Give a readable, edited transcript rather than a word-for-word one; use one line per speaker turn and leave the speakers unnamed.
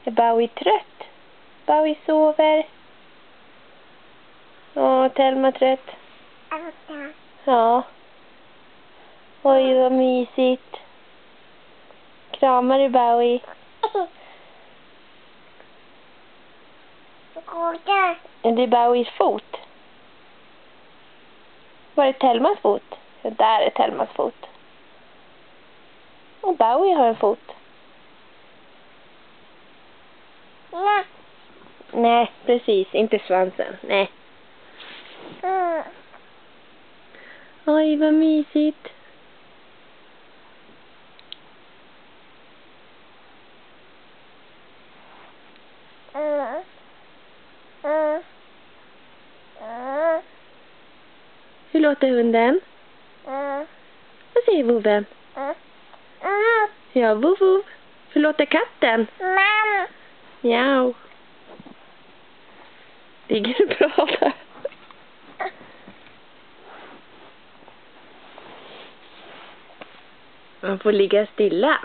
Är Bowie trött? Bowie sover. Åh, Thelma trött. Ja. Oj, vad mysigt. Kramar du Bowie? Är det Bowies fot? Var är Thelmas fot? Ja, där är Thelmas fot. Och Bowie har en fot. Nej, precis. Inte svansen. Nej. Oj, vad mysigt. Hur låter hunden? Vad säger voven? Ja, vov, vov. Hur låter katten? Miau. Ligger du bra där? Man får ligga stilla.